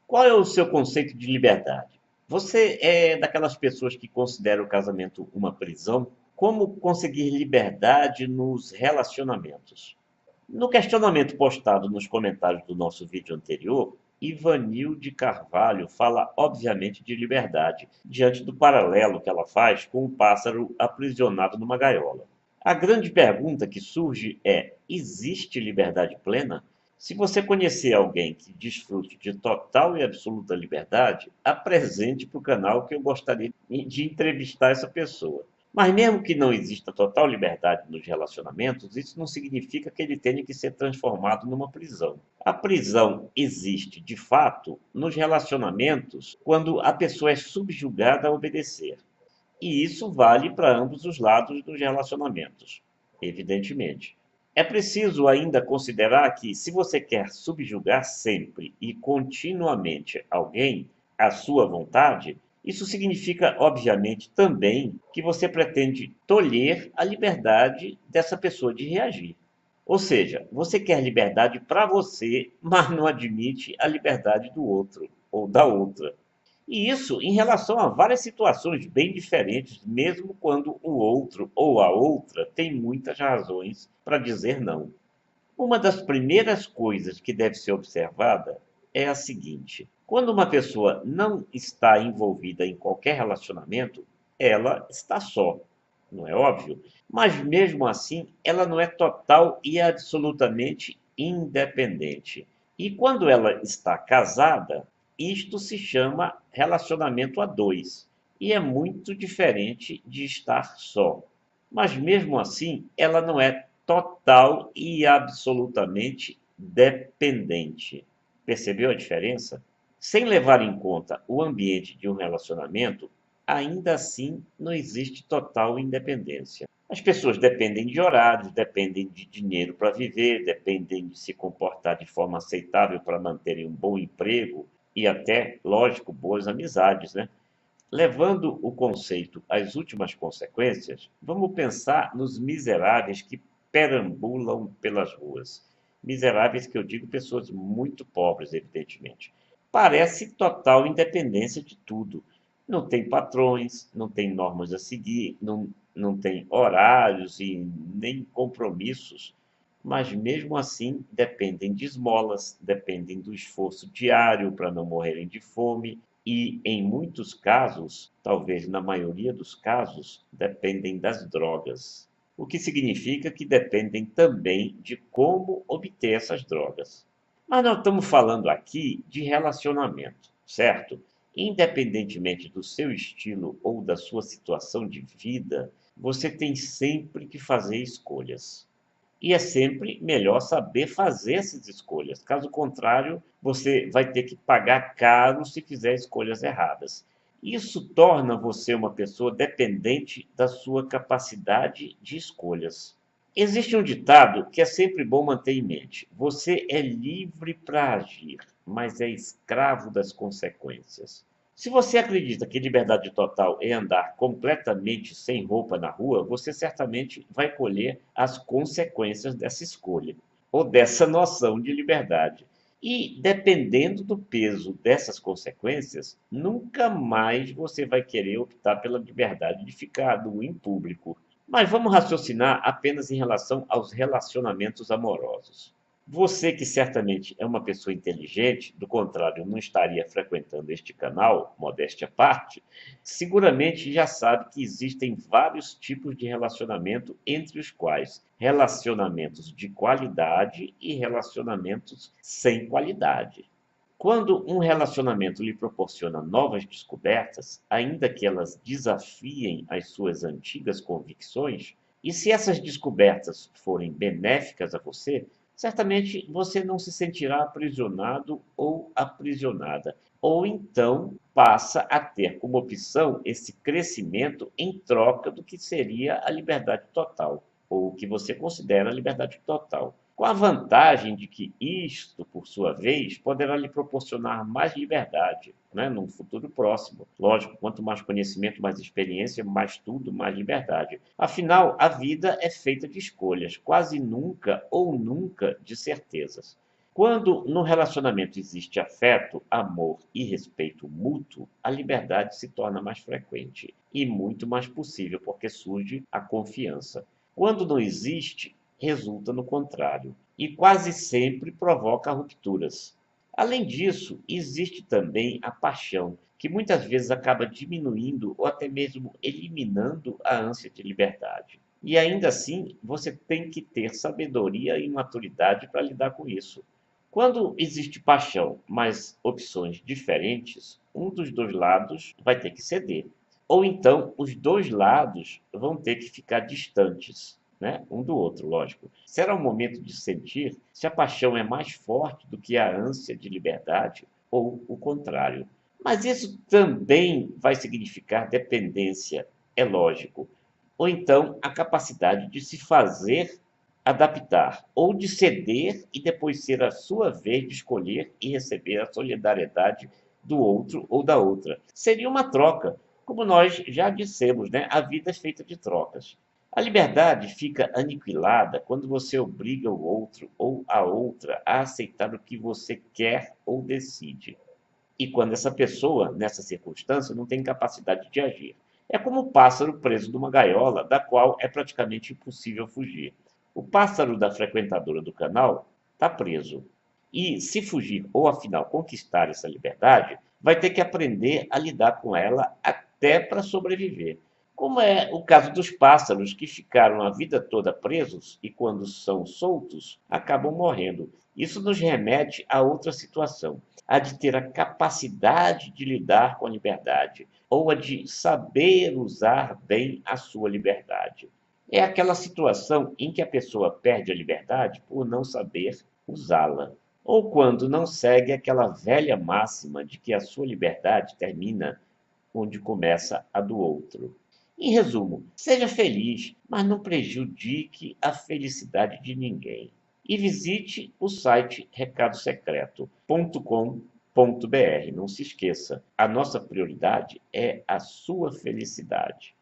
Qual é o seu conceito de liberdade? Você é daquelas pessoas que consideram o casamento uma prisão? Como conseguir liberdade nos relacionamentos? No questionamento postado nos comentários do nosso vídeo anterior, Ivanil de Carvalho fala obviamente de liberdade, diante do paralelo que ela faz com um pássaro aprisionado numa gaiola. A grande pergunta que surge é: existe liberdade plena? Se você conhecer alguém que desfrute de total e absoluta liberdade, apresente para o canal que eu gostaria de entrevistar essa pessoa. Mas mesmo que não exista total liberdade nos relacionamentos, isso não significa que ele tenha que ser transformado numa prisão. A prisão existe, de fato, nos relacionamentos quando a pessoa é subjugada a obedecer. E isso vale para ambos os lados dos relacionamentos, evidentemente. É preciso ainda considerar que, se você quer subjugar sempre e continuamente alguém à sua vontade, isso significa, obviamente, também que você pretende tolher a liberdade dessa pessoa de reagir. Ou seja, você quer liberdade para você, mas não admite a liberdade do outro ou da outra. E isso em relação a várias situações bem diferentes, mesmo quando o outro ou a outra tem muitas razões para dizer não. Uma das primeiras coisas que deve ser observada é a seguinte: quando uma pessoa não está envolvida em qualquer relacionamento, ela está só, não é óbvio? Mas mesmo assim, ela não é total e absolutamente independente. E quando ela está casada, isto se chama relacionamento a dois. E é muito diferente de estar só. Mas mesmo assim, ela não é total e absolutamente dependente. Percebeu a diferença? Sem levar em conta o ambiente de um relacionamento, ainda assim não existe total independência. As pessoas dependem de horários, dependem de dinheiro para viver, dependem de se comportar de forma aceitável para manterem um bom emprego e até, lógico, boas amizades, né? Levando o conceito às últimas consequências, vamos pensar nos miseráveis que perambulam pelas ruas. Miseráveis que eu digo pessoas muito pobres, evidentemente. Parece total independência de tudo. Não tem patrões, não tem normas a seguir, não tem horários e nem compromissos, mas mesmo assim dependem de esmolas, dependem do esforço diário para não morrerem de fome e, em muitos casos, talvez na maioria dos casos, dependem das drogas. O que significa que dependem também de como obter essas drogas. Mas nós estamos falando aqui de relacionamento, certo? Independentemente do seu estilo ou da sua situação de vida, você tem sempre que fazer escolhas. E é sempre melhor saber fazer essas escolhas. Caso contrário, você vai ter que pagar caro se fizer escolhas erradas. Isso torna você uma pessoa dependente da sua capacidade de escolhas. Existe um ditado que é sempre bom manter em mente: você é livre para agir, mas é escravo das consequências. Se você acredita que liberdade total é andar completamente sem roupa na rua, você certamente vai colher as consequências dessa escolha, ou dessa noção de liberdade. E, dependendo do peso dessas consequências, nunca mais você vai querer optar pela liberdade de ficar nu em público. Mas vamos raciocinar apenas em relação aos relacionamentos amorosos. Você, que certamente é uma pessoa inteligente, do contrário, não estaria frequentando este canal, modéstia à parte, seguramente já sabe que existem vários tipos de relacionamento, entre os quais relacionamentos de qualidade e relacionamentos sem qualidade. Quando um relacionamento lhe proporciona novas descobertas, ainda que elas desafiem as suas antigas convicções, e se essas descobertas forem benéficas a você, certamente você não se sentirá aprisionado ou aprisionada. Ou então passa a ter como opção esse crescimento em troca do que seria a liberdade total, ou o que você considera a liberdade total. Com a vantagem de que isto, por sua vez, poderá lhe proporcionar mais liberdade, né, num futuro próximo. Lógico, quanto mais conhecimento, mais experiência, mais tudo, mais liberdade. Afinal, a vida é feita de escolhas, quase nunca ou nunca de certezas. Quando no relacionamento existe afeto, amor e respeito mútuo, a liberdade se torna mais frequente e muito mais possível, porque surge a confiança. Quando não existe, resulta no contrário e quase sempre provoca rupturas. Além disso, existe também a paixão, que muitas vezes acaba diminuindo ou até mesmo eliminando a ânsia de liberdade. E ainda assim, você tem que ter sabedoria e maturidade para lidar com isso. Quando existe paixão, mas opções diferentes, um dos dois lados vai ter que ceder. Ou então, os dois lados vão ter que ficar distantes, né? Um do outro, lógico. Será o momento de sentir se a paixão é mais forte do que a ânsia de liberdade ou o contrário. Mas isso também vai significar dependência, é lógico. Ou então a capacidade de se fazer adaptar, ou de ceder e depois ser a sua vez de escolher e receber a solidariedade do outro ou da outra. Seria uma troca, como nós já dissemos, né? A vida é feita de trocas. A liberdade fica aniquilada quando você obriga o outro ou a outra a aceitar o que você quer ou decide. E quando essa pessoa, nessa circunstância, não tem capacidade de agir. É como o pássaro preso numa gaiola, da qual é praticamente impossível fugir. O pássaro da frequentadora do canal está preso. E se fugir ou afinal conquistar essa liberdade, vai ter que aprender a lidar com ela até para sobreviver. Como é o caso dos pássaros que ficaram a vida toda presos e, quando são soltos, acabam morrendo. Isso nos remete a outra situação, a de ter a capacidade de lidar com a liberdade, ou a de saber usar bem a sua liberdade. É aquela situação em que a pessoa perde a liberdade por não saber usá-la, ou quando não segue aquela velha máxima de que a sua liberdade termina onde começa a do outro. Em resumo, seja feliz, mas não prejudique a felicidade de ninguém. E visite o site recadosecreto.com.br. Não se esqueça, a nossa prioridade é a sua felicidade.